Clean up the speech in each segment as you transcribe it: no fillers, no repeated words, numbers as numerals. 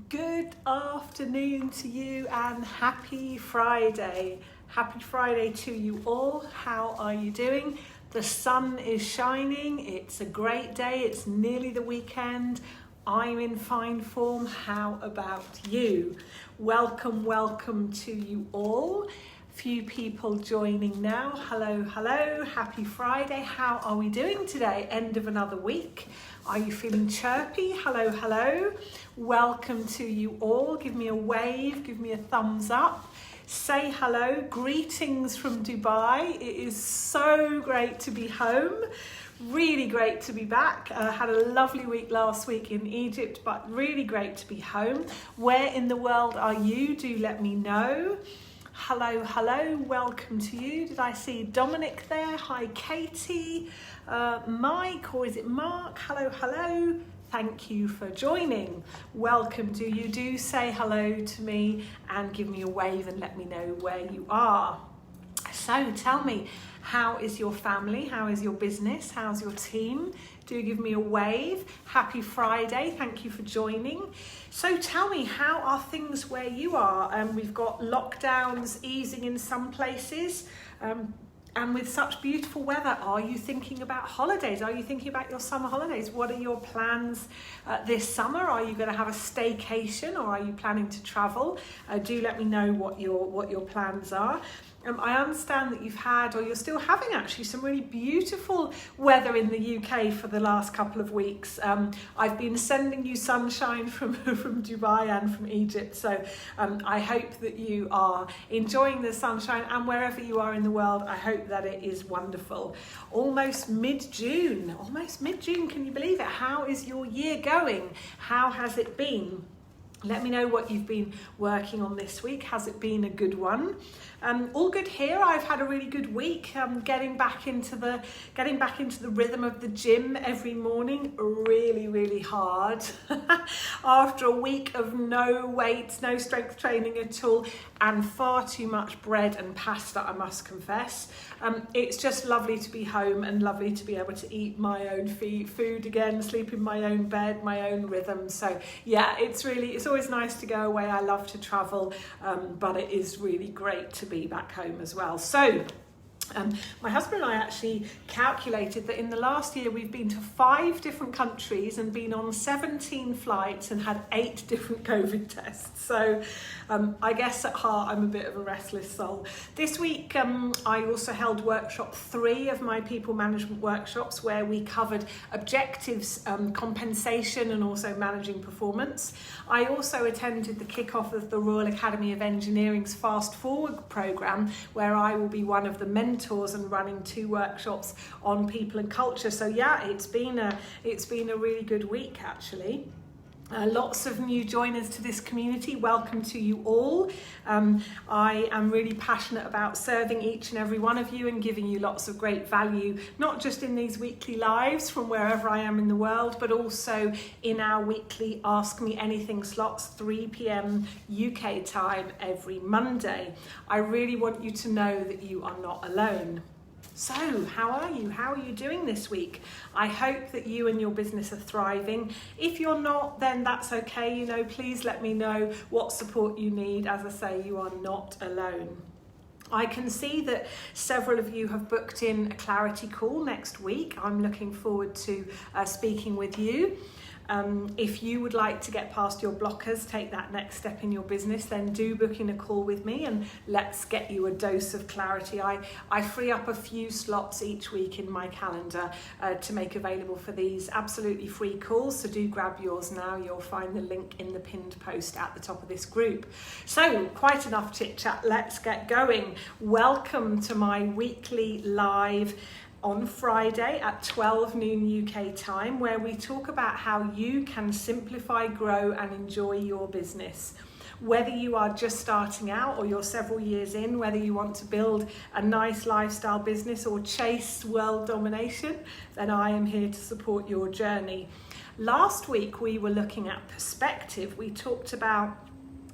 Good afternoon to you and happy Friday. Happy Friday to you all. How are you doing? The sun is shining. It's a great day. It's nearly the weekend. I'm in fine form. How about you? Welcome to you all. Few people joining now. Hello. Happy Friday. How are we doing today? End of another week. Are you feeling chirpy? Hello. Welcome to you all. Give me a wave, give me a thumbs up. Say hello. Greetings from Dubai. It is so great to be home. Really great to be back. Had a lovely week last week in Egypt, but really great to be home. Where in the world are you? Do let me know. Hello, welcome to you. Did I see Dominic there? Hi, Katie. Mike, or is it Mark? Hello. Thank you for joining. Welcome to you. Do say hello to me and give me a wave and let me know where you are. So tell me, how is your family? How is your business? How's your team? Do give me a wave. Happy Friday. Thank you for joining. So tell me, how are things where you are? We've got lockdowns easing in some places. And with such beautiful weather, are you thinking about holidays? Are you thinking about your summer holidays? What are your plans this summer? Are you going to have a staycation or are you planning to travel? Do let me know what your plans are. I understand that you've had, or you're still having actually, some really beautiful weather in the UK for the last couple of weeks. I've been sending you sunshine from Dubai and from Egypt, so I hope that you are enjoying the sunshine, and wherever you are in the world, I hope that it is wonderful. Almost mid-June, can you believe it? How is your year going? How has it been? Let me know what you've been working on this week. Has it been a good one? All good here. I've had a really good week. Getting back into the rhythm of the gym every morning. Really hard. After a week of no weights, no strength training at all, and far too much bread and pasta, I must confess. It's just lovely to be home and lovely to be able to eat my own food again, sleep in my own bed, my own rhythm. So yeah, it's always nice to go away. I love to travel, but it is really great to be back home as well. So my husband and I actually calculated that in the last year we've been to 5 different countries and been on 17 flights and had 8 different COVID tests. So I guess at heart I'm a bit of a restless soul. This week I also held workshop 3 of my people management workshops, where we covered objectives, compensation, and also managing performance. I also attended the kickoff of the Royal Academy of Engineering's Fast Forward programme, where I will be one of the mentors and running 2 workshops on people and culture. So yeah, it's been a really good week actually. Lots of new joiners to this community. Welcome to you all. I am really passionate about serving each and every one of you and giving you lots of great value, not just in these weekly lives from wherever I am in the world, but also in our weekly Ask Me Anything slots, 3 p.m. UK time every Monday. I really want you to know that you are not alone. So, how are you? How are you doing this week? I hope that you and your business are thriving. If you're not, then that's okay. Please let me know what support you need. As I say, you are not alone. I can see that several of you have booked in a clarity call next week. I'm looking forward to speaking with you. If you would like to get past your blockers, take that next step in your business, then do book in a call with me and let's get you a dose of clarity. I free up a few slots each week in my calendar to make available for these absolutely free calls, so do grab yours now. You'll find the link in the pinned post at the top of this group. So quite enough chit chat, let's get going. Welcome to my weekly live on Friday at 12 noon UK time, where we talk about how you can simplify, grow and enjoy your business. Whether you are just starting out or you're several years in, whether you want to build a nice lifestyle business or chase world domination, then I am here to support your journey. Last week we were looking at perspective. We talked about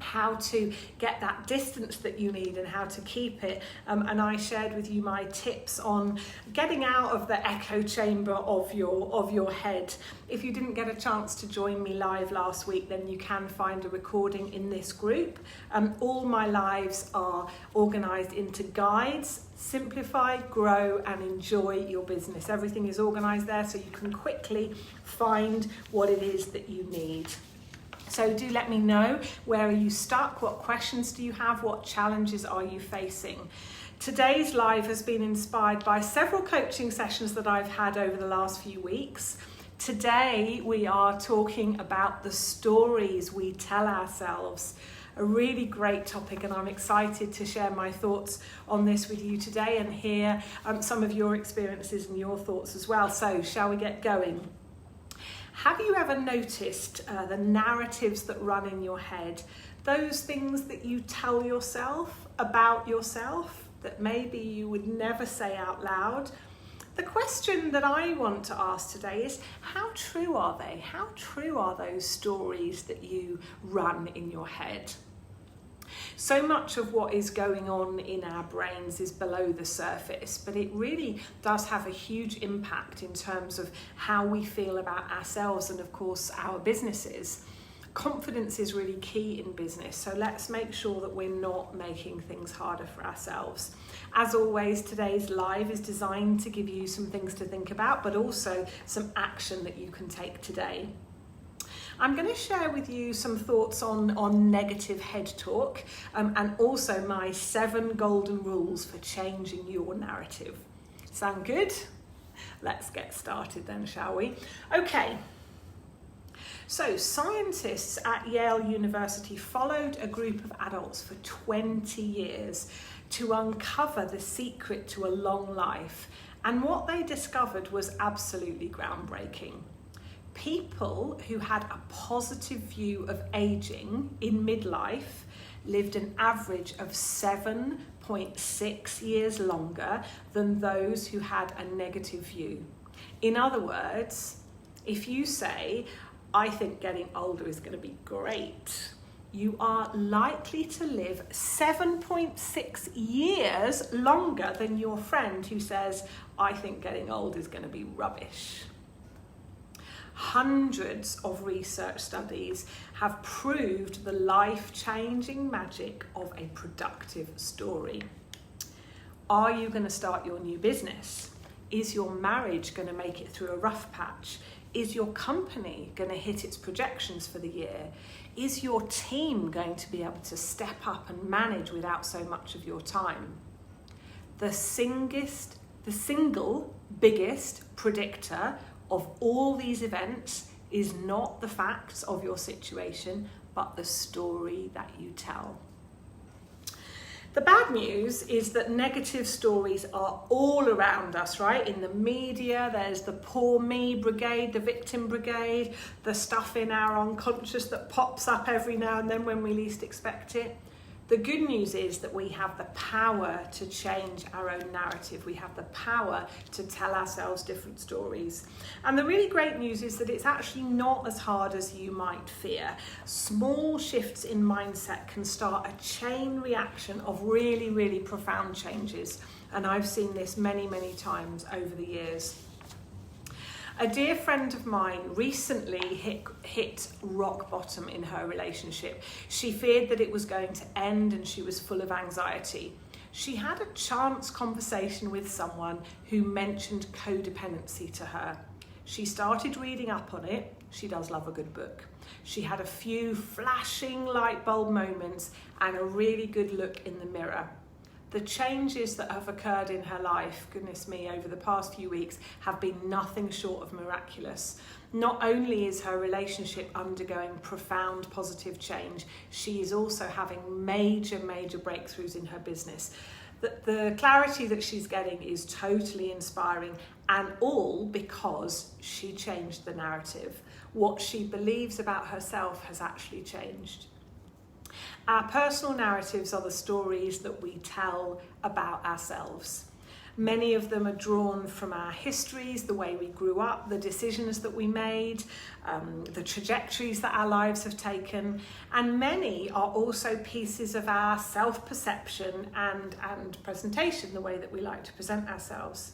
how to get that distance that you need and how to keep it, and I shared with you my tips on getting out of the echo chamber of your head. If you didn't get a chance to join me live last week, then you can find a recording in this group. All my lives are organised into guides: simplify, grow and enjoy your business. Everything is organised there so you can quickly find what it is that you need. So do let me know, where are you stuck? What questions do you have? What challenges are you facing? Today's live has been inspired by several coaching sessions that I've had over the last few weeks. Today we are talking about the stories we tell ourselves. A really great topic, and I'm excited to share my thoughts on this with you today and hear some of your experiences and your thoughts as well. So shall we get going? Have you ever noticed the narratives that run in your head? Those things that you tell yourself about yourself that maybe you would never say out loud? The question that I want to ask today is, how true are they? How true are those stories that you run in your head? So much of what is going on in our brains is below the surface, but it really does have a huge impact in terms of how we feel about ourselves and, of course, our businesses. Confidence is really key in business, so let's make sure that we're not making things harder for ourselves. As always, today's live is designed to give you some things to think about, but also some action that you can take today. I'm going to share with you some thoughts on negative head talk, and also my 7 golden rules for changing your narrative. Sound good? Let's get started then, shall we? Okay. So scientists at Yale University followed a group of adults for 20 years to uncover the secret to a long life. And what they discovered was absolutely groundbreaking. People who had a positive view of aging in midlife lived an average of 7.6 years longer than those who had a negative view. In other words, if you say, I think getting older is going to be great, you are likely to live 7.6 years longer than your friend who says, I think getting old is going to be rubbish. Hundreds of research studies have proved the life-changing magic of a productive story. Are you going to start your new business? Is your marriage going to make it through a rough patch? Is your company going to hit its projections for the year? Is your team going to be able to step up and manage without so much of your time? The single biggest predictor of all these events is not the facts of your situation, but the story that you tell. The bad news is that negative stories are all around us, right? In the media, there's the poor me brigade, the victim brigade, the stuff in our unconscious that pops up every now and then when we least expect it. The good news is that we have the power to change our own narrative. We have the power to tell ourselves different stories. And the really great news is that it's actually not as hard as you might fear. Small shifts in mindset can start a chain reaction of really, really profound changes. And I've seen this many, many times over the years. A dear friend of mine recently hit rock bottom in her relationship. She feared that it was going to end and she was full of anxiety. She had a chance conversation with someone who mentioned codependency to her. She started reading up on it. She does love a good book. She had a few flashing light bulb moments and a really good look in the mirror. The changes that have occurred in her life, goodness me, over the past few weeks have been nothing short of miraculous. Not only is her relationship undergoing profound positive change, she is also having major breakthroughs in her business. The clarity that she's getting is totally inspiring, and all because she changed the narrative. What she believes about herself has actually changed. Our personal narratives are the stories that we tell about ourselves. Many of them are drawn from our histories, the way we grew up, the decisions that we made, the trajectories that our lives have taken, and many are also pieces of our self-perception and presentation, the way that we like to present ourselves.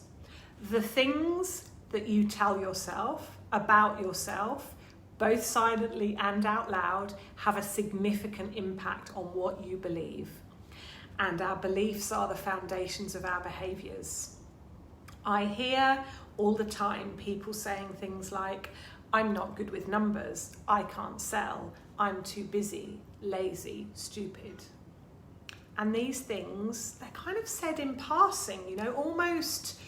The things that you tell yourself about yourself, both silently and out loud, have a significant impact on what you believe. And our beliefs are the foundations of our behaviours. I hear all the time people saying things like, I'm not good with numbers, I can't sell, I'm too busy, lazy, stupid. And these things, they're kind of said in passing, almost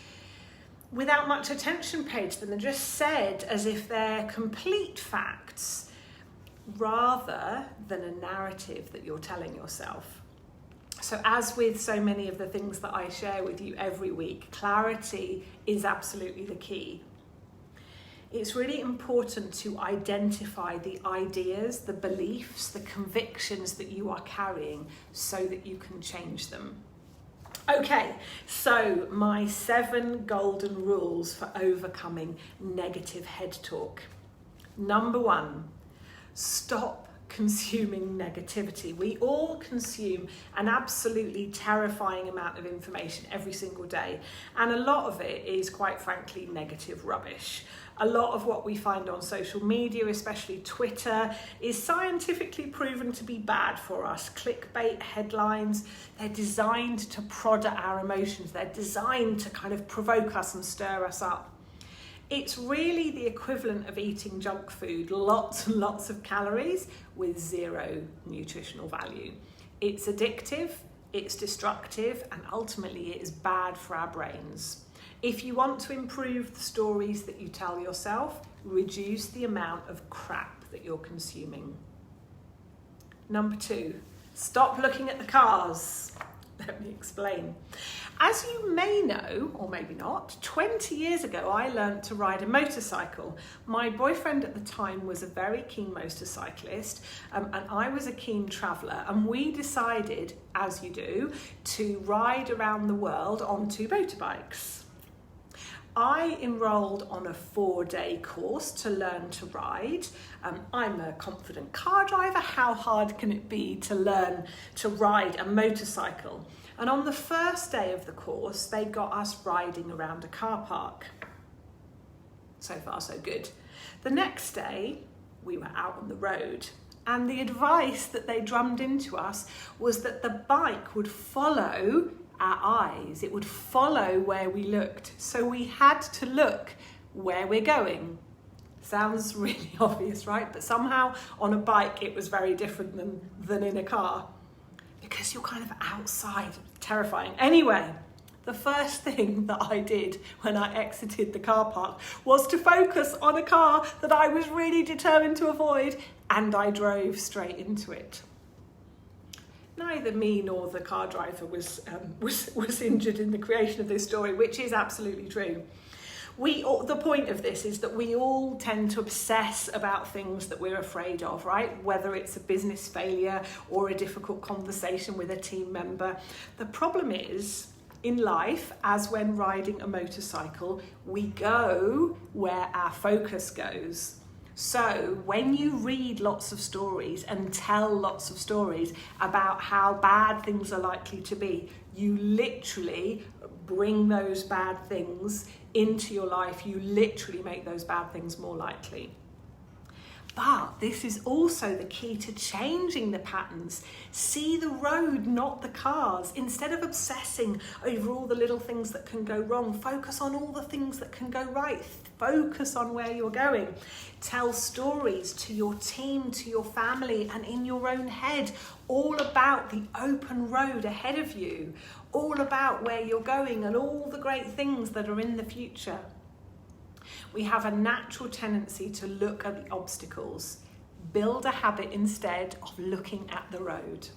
without much attention paid to them. They're just said as if they're complete facts rather than a narrative that you're telling yourself. So as with so many of the things that I share with you every week, clarity is absolutely the key. It's really important to identify the ideas, the beliefs, the convictions that you are carrying so that you can change them. Okay, so my 7 golden rules for overcoming negative head talk. Number 1, stop consuming negativity. We all consume an absolutely terrifying amount of information every single day, and a lot of it is, quite frankly, negative rubbish. A lot of what we find on social media, especially Twitter, is scientifically proven to be bad for us. Clickbait headlines, they're designed to prod at our emotions. They're designed to kind of provoke us and stir us up. It's really the equivalent of eating junk food, lots and lots of calories with 0 nutritional value. It's addictive, it's destructive, and ultimately it is bad for our brains. If you want to improve the stories that you tell yourself, reduce the amount of crap that you're consuming. Number 2, stop looking at the cars. Let me explain. As you may know, or maybe not, 20 years ago I learnt to ride a motorcycle. My boyfriend at the time was a very keen motorcyclist, and I was a keen traveller, and we decided, as you do, to ride around the world on 2 motorbikes. I enrolled on a 4-day course to learn to ride. I'm a confident car driver. How hard can it be to learn to ride a motorcycle? And on the first day of the course, they got us riding around a car park. So far, so good. The next day, we were out on the road, and the advice that they drummed into us was that the bike would follow our eyes. It would follow where we looked. So we had to look where we're going. Sounds really obvious, right? But somehow on a bike it was very different than in a car, because you're kind of outside. Terrifying. Anyway, the first thing that I did when I exited the car park was to focus on a car that I was really determined to avoid, and I drove straight into it. Neither me nor the car driver was injured in the creation of this story, which is absolutely true. The point of this is that we all tend to obsess about things that we're afraid of, right? Whether it's a business failure or a difficult conversation with a team member. The problem is, in life, as when riding a motorcycle, we go where our focus goes. So when you read lots of stories and tell lots of stories about how bad things are likely to be, you literally bring those bad things into your life. You literally make those bad things more likely. But this is also the key to changing the patterns. See the road, not the cars. Instead of obsessing over all the little things that can go wrong, focus on all the things that can go right. Focus on where you're going. Tell stories to your team, to your family, and in your own head, all about the open road ahead of you, all about where you're going and all the great things that are in the future. We have a natural tendency to look at the obstacles. Build a habit instead of looking at the road.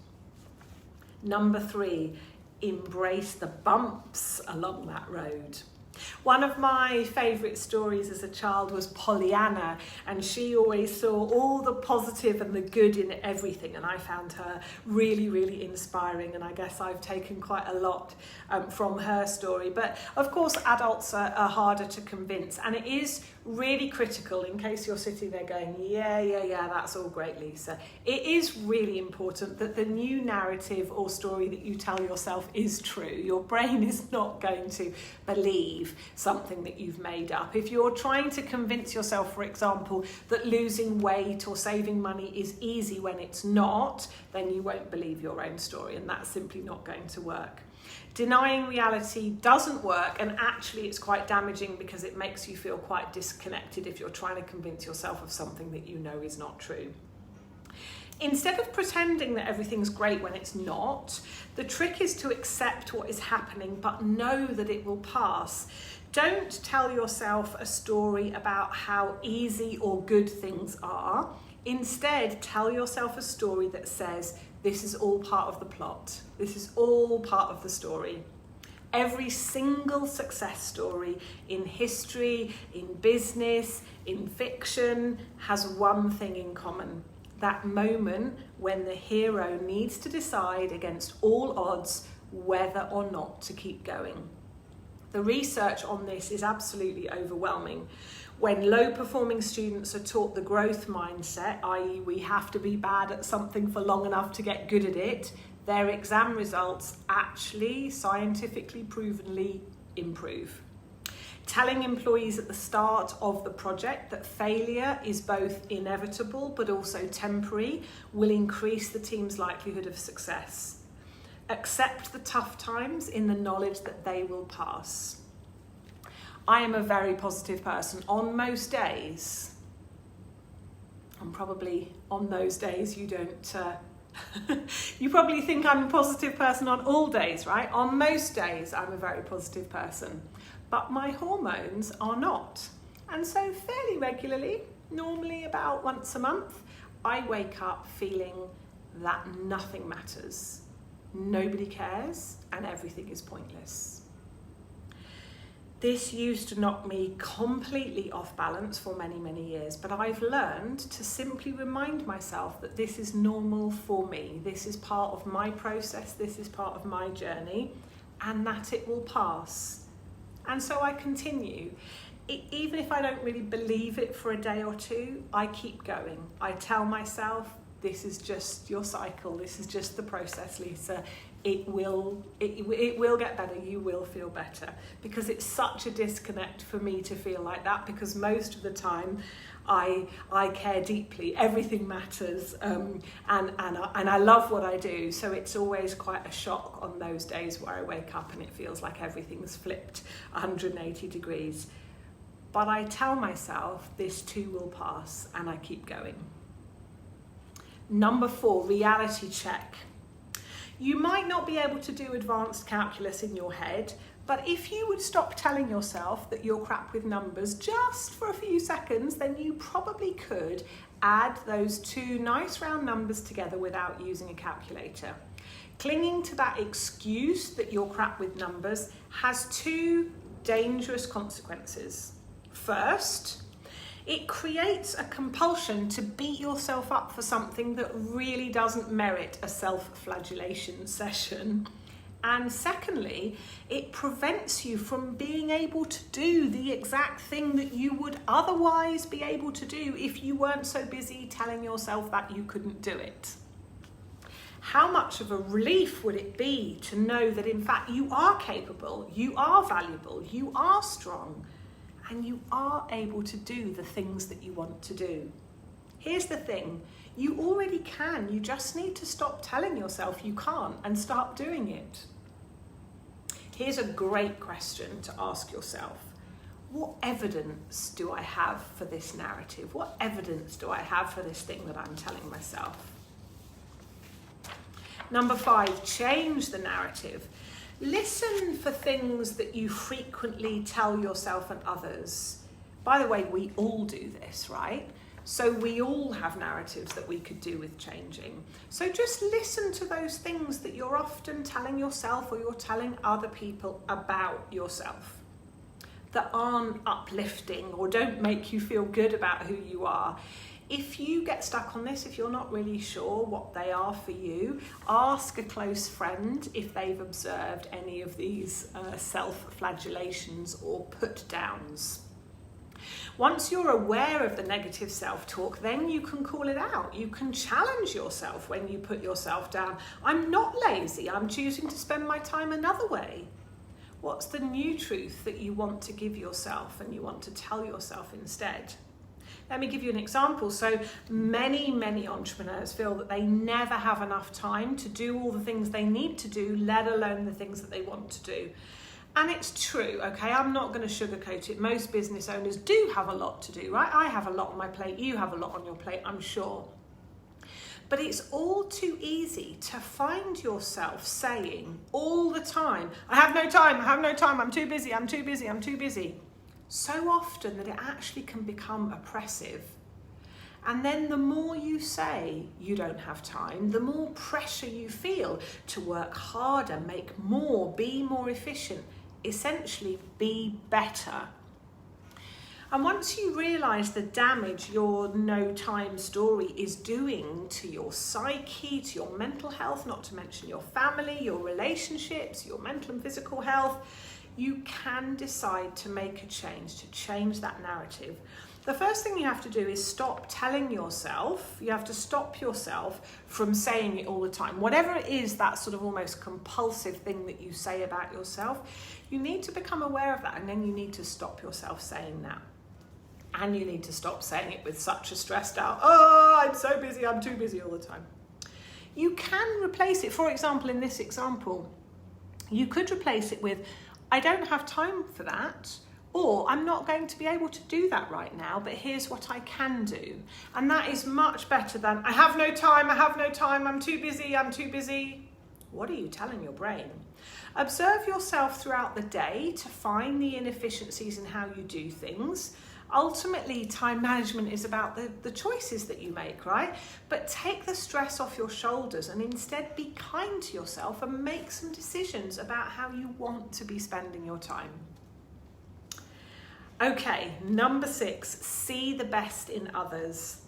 Number 3, embrace the bumps along that road. One of my favourite stories as a child was Pollyanna, and she always saw all the positive and the good in everything, and I found her really, really inspiring, and I guess I've taken quite a lot from her story. But of course adults are harder to convince, and it is really critical, in case you're sitting there going, yeah, that's all great, Lisa. It is really important that the new narrative or story that you tell yourself is true. Your brain is not going to believe something that you've made up. If you're trying to convince yourself, for example, that losing weight or saving money is easy when it's not, then you won't believe your own story, and that's simply not going to work. Denying reality doesn't work, and actually it's quite damaging because it makes you feel quite disconnected if you're trying to convince yourself of something that you know is not true. Instead of pretending that everything's great when it's not, the trick is to accept what is happening but know that it will pass. Don't tell yourself a story about how easy or good things are. Instead, tell yourself a story that says, this is all part of the plot. This is all part of the story. Every single success story in history, in business, in fiction has one thing in common. That moment when the hero needs to decide against all odds whether or not to keep going. The research on this is absolutely overwhelming. When low-performing students are taught the growth mindset, i.e. we have to be bad at something for long enough to get good at it, their exam results actually scientifically provenly improve. Telling employees at the start of the project that failure is both inevitable but also temporary will increase the team's likelihood of success. Accept the tough times in the knowledge that they will pass. I am a very positive person on most days. And probably on those days you don't, you probably think I'm a positive person on all days, right? On most days I'm a very positive person, but my hormones are not. And so fairly regularly, normally about once a month, I wake up feeling that nothing matters, nobody cares, and everything is pointless. This used to knock me completely off balance for many, many years, but I've learned to simply remind myself that this is normal for me. This is part of my process, this is part of my journey, and that it will pass. And so I continue. Even if I don't really believe it for a day or two, I keep going. I tell myself, this is just your cycle, this is just the process, Lisa. It will get better, you will feel better. Because it's such a disconnect for me to feel like that, because most of the time I care deeply, everything matters, and I love what I do, so it's always quite a shock on those days where I wake up and it feels like everything's flipped 180 degrees. But I tell myself this too will pass, and I keep going. Number 4, reality check. You might not be able to do advanced calculus in your head, but if you would stop telling yourself that you're crap with numbers just for a few seconds, then you probably could add those two nice round numbers together without using a calculator. Clinging to that excuse that you're crap with numbers has two dangerous consequences. First, it creates a compulsion to beat yourself up for something that really doesn't merit a self-flagellation session. And secondly, it prevents you from being able to do the exact thing that you would otherwise be able to do if you weren't so busy telling yourself that you couldn't do it. How much of a relief would it be to know that in fact you are capable, you are valuable, you are strong, and you are able to do the things that you want to do. Here's the thing, you already can, you just need to stop telling yourself you can't and start doing it. Here's a great question to ask yourself. What evidence do I have for this narrative? What evidence do I have for this thing that I'm telling myself? Number 5, change the narrative. Listen for things that you frequently tell yourself and others. By the way, we all do this, right? So we all have narratives that we could do with changing. So just listen to those things that you're often telling yourself or you're telling other people about yourself. that aren't uplifting or don't make you feel good about who you are. If you get stuck on this, if you're not really sure what they are for you, ask a close friend if they've observed any of these self-flagellations or put-downs. Once you're aware of the negative self-talk, then you can call it out. You can challenge yourself when you put yourself down. I'm not lazy, I'm choosing to spend my time another way. What's the new truth that you want to give yourself and you want to tell yourself instead? Let me give you an example. So many entrepreneurs feel that they never have enough time to do all the things they need to do, let alone the things that they want to do. And it's true, okay? I'm not going to sugarcoat it. Most business owners do have a lot to do, right? I have a lot on my plate. You have a lot on your plate, I'm sure. But it's all too easy to find yourself saying all the time, I have no time, I'm too busy, I'm too busy, I'm too busy. So often that it actually can become oppressive. And then the more you say you don't have time, the more pressure you feel to work harder, make more, be more efficient, essentially be better. And once you realise the damage your no time story is doing to your psyche, to your mental health, not to mention your family, your relationships, your mental and physical health, you can decide to make a change, to change that narrative. The first thing you have to do is stop telling yourself, you have to stop yourself from saying it all the time. Whatever it is, that sort of almost compulsive thing that you say about yourself, you need to become aware of that, and then you need to stop yourself saying that. And you need to stop saying it with such a stressed out, oh, I'm so busy, I'm too busy all the time. You can replace it. For example, in this example, you could replace it with, I don't have time for that, or I'm not going to be able to do that right now, but here's what I can do. And that is much better than, I have no time, I'm too busy. What are you telling your brain? Observe yourself throughout the day to find the inefficiencies in how you do things. Ultimately, time management is about the choices that you make, right? But take the stress off your shoulders and instead be kind to yourself and make some decisions about how you want to be spending your time. Okay, number 6, see the best in others.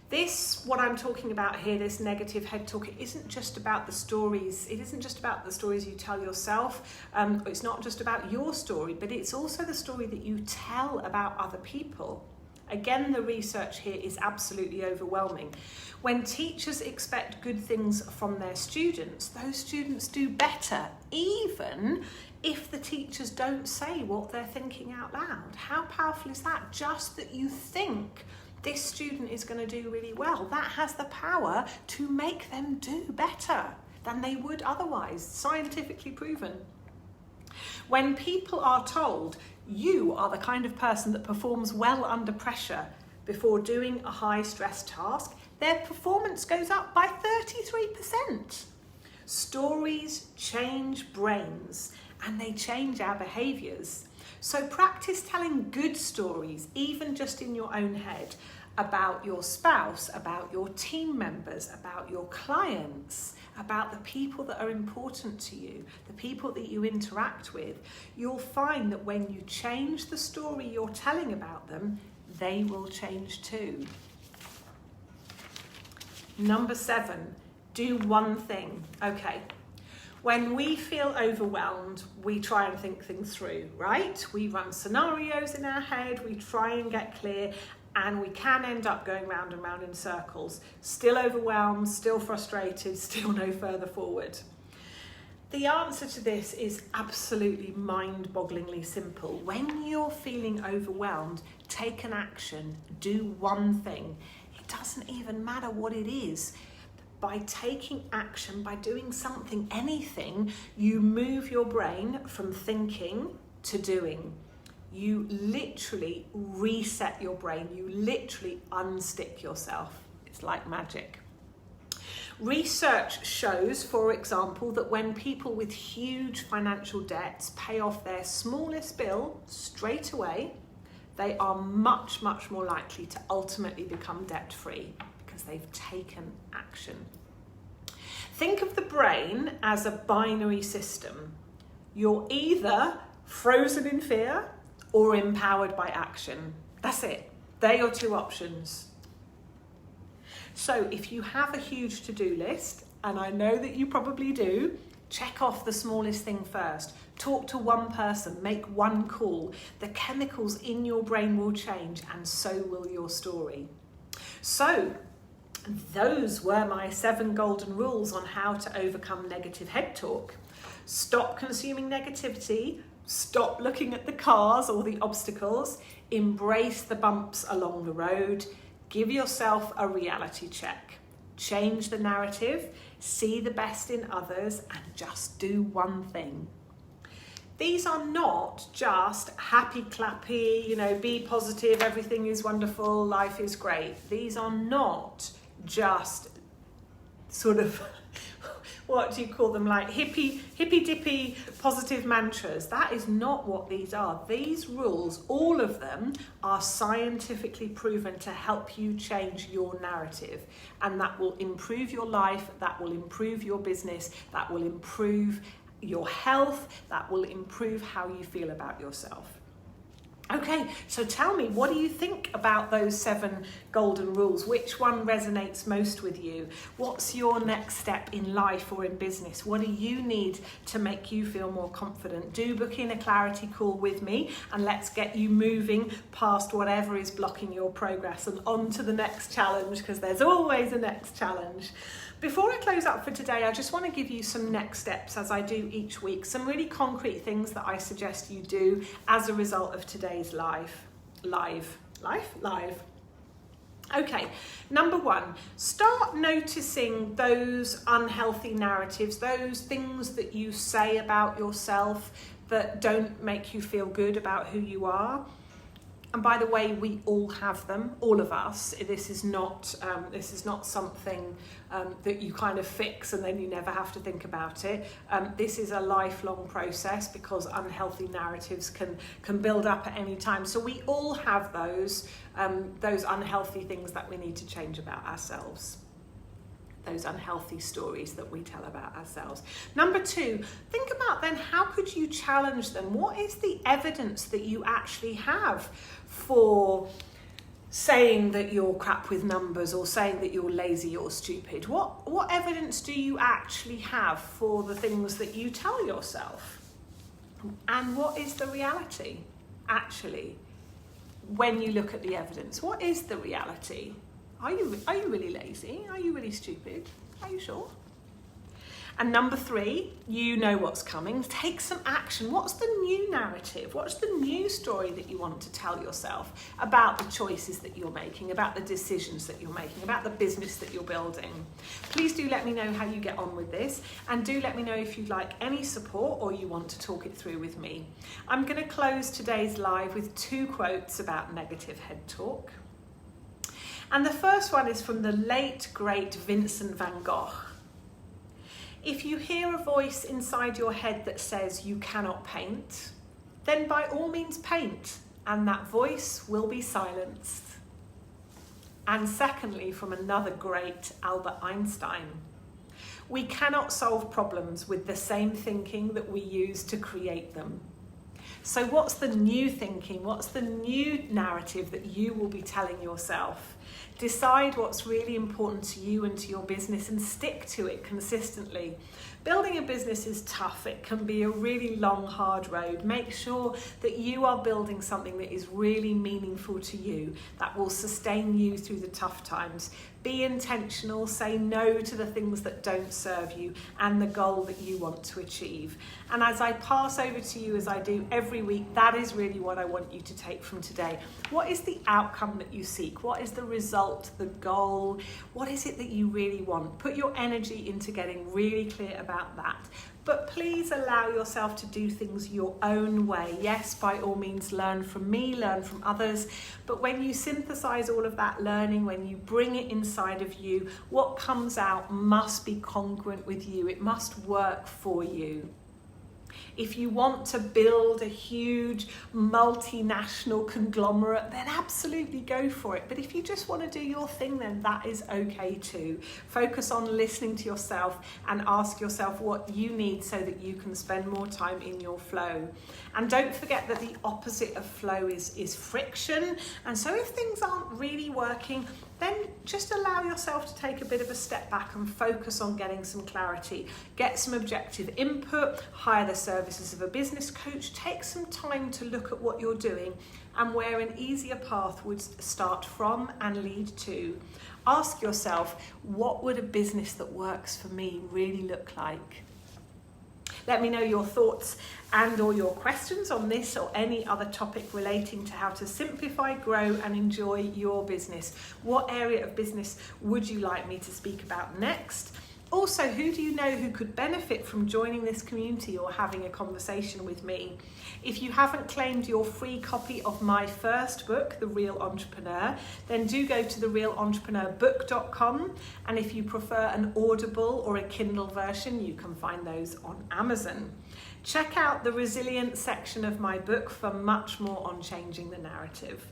This, what I'm talking about here, this negative head talk, it isn't just about the stories. It isn't just about the stories you tell yourself. It's not just about your story, but it's also the story that you tell about other people. Again, the research here is absolutely overwhelming. When teachers expect good things from their students, those students do better, even if the teachers don't say what they're thinking out loud. How powerful is that? Just that you think this student is going to do really well, that has the power to make them do better than they would otherwise, scientifically proven. When people are told, you are the kind of person that performs well under pressure before doing a high stress task, their performance goes up by 33%. Stories change brains and they change our behaviours. So practice telling good stories, even just in your own head, about your spouse, about your team members, about your clients, about the people that are important to you, the people that you interact with. You'll find that when you change the story you're telling about them, they will change too. Number 7, do one thing. Okay. When we feel overwhelmed, we try and think things through, right? We run scenarios in our head, we try and get clear, and we can end up going round and round in circles, still overwhelmed, still frustrated, still no further forward. The answer to this is absolutely mind-bogglingly simple. When you're feeling overwhelmed, take an action, do one thing. It doesn't even matter what it is. By taking action, by doing something, anything, you move your brain from thinking to doing. You literally reset your brain. You literally unstick yourself. It's like magic. Research shows, for example, that when people with huge financial debts pay off their smallest bill straight away, they are much, much more likely to ultimately become debt-free because they've taken action. Think of the brain as a binary system. You're either frozen in fear or empowered by action. That's it. They're your two options. So if you have a huge to-do list, and I know that you probably do, check off the smallest thing first. Talk to one person, make one call. The chemicals in your brain will change, and so will your story. So those were my 7 golden rules on how to overcome negative head talk. Stop consuming negativity, stop looking at the cars or the obstacles, embrace the bumps along the road, give yourself a reality check, change the narrative, see the best in others, and just do one thing. These are not just happy clappy, be positive, everything is wonderful, life is great. These are not just sort of, what do you call them, like hippy dippy positive mantras. That is not what these are. These rules, all of them, are scientifically proven to help you change your narrative, and that will improve your life, that will improve your business, that will improve your health, that will improve how you feel about yourself. Okay, so tell me, what do you think about those 7 golden rules? Which one resonates most with you? What's your next step in life or in business? What do you need to make you feel more confident? Do book in a clarity call with me, and let's get you moving past whatever is blocking your progress and on to the next challenge, because there's always a next challenge. Before I close up for today, I just want to give you some next steps, as I do each week, some really concrete things that I suggest you do as a result of today's live. Okay, number 1, start noticing those unhealthy narratives, those things that you say about yourself that don't make you feel good about who you are. And by the way, we all have them, all of us. This is not something that you kind of fix and then you never have to think about it. This is a lifelong process, because unhealthy narratives can build up at any time. So we all have those unhealthy things that we need to change about ourselves. Those unhealthy stories that we tell about ourselves. Number 2, think about then, how could you challenge them? What is the evidence that you actually have for saying that you're crap with numbers, or saying that you're lazy or stupid? What evidence do you actually have for the things that you tell yourself? And what is the reality, actually, when you look at the evidence? What is the reality? Are you really lazy? Are you really stupid? Are you sure? And number 3, you know what's coming. Take some action. What's the new narrative? What's the new story that you want to tell yourself about the choices that you're making, about the decisions that you're making, about the business that you're building? Please do let me know how you get on with this, and do let me know if you'd like any support or you want to talk it through with me. I'm going to close today's live with 2 quotes about negative head talk. And the first one is from the late, great Vincent van Gogh. If you hear a voice inside your head that says you cannot paint, then by all means paint, and that voice will be silenced. And secondly, from another great, Albert Einstein, we cannot solve problems with the same thinking that we use to create them. So what's the new thinking? What's the new narrative that you will be telling yourself? Decide what's really important to you and to your business, and stick to it consistently. Building a business is tough. It can be a really long, hard road. Make sure that you are building something that is really meaningful to you, that will sustain you through the tough times. Be intentional, say no to the things that don't serve you and the goal that you want to achieve. And as I pass over to you, as I do every week, that is really what I want you to take from today. What is the outcome that you seek? What is the result, the goal? What is it that you really want? Put your energy into getting really clear about that. But please allow yourself to do things your own way. Yes, by all means, learn from me, learn from others. But when you synthesize all of that learning, when you bring it inside of you, what comes out must be congruent with you. It must work for you. If you want to build a huge multinational conglomerate, then absolutely go for it. But if you just want to do your thing, then that is okay too. Focus on listening to yourself and ask yourself what you need so that you can spend more time in your flow. And don't forget that the opposite of flow is friction. And so if things aren't really working, then just allow yourself to take a bit of a step back and focus on getting some clarity. Get some objective input, hire the services of a business coach, take some time to look at what you're doing and where an easier path would start from and lead to. Ask yourself, what would a business that works for me really look like? Let me know your thoughts and or your questions on this or any other topic relating to how to simplify, grow and enjoy your business. What area of business would you like me to speak about next? Also, who do you know who could benefit from joining this community or having a conversation with me? If you haven't claimed your free copy of my first book, The Real Entrepreneur, then do go to therealentrepreneur.book.com. And if you prefer an Audible or a Kindle version, you can find those on Amazon. Check out the Resilience section of my book for much more on changing the narrative.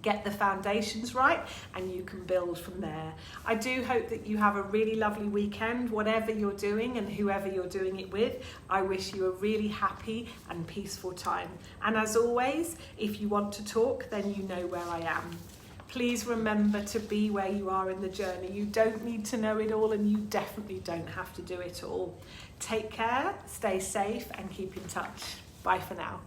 Get the foundations right and you can build from there. I do hope that you have a really lovely weekend, whatever you're doing and whoever you're doing it with. I wish you a really happy and peaceful time. And as always, if you want to talk, then you know where I am. Please remember to be where you are in the journey. You don't need to know it all and you definitely don't have to do it all. Take care, stay safe and keep in touch. Bye for now.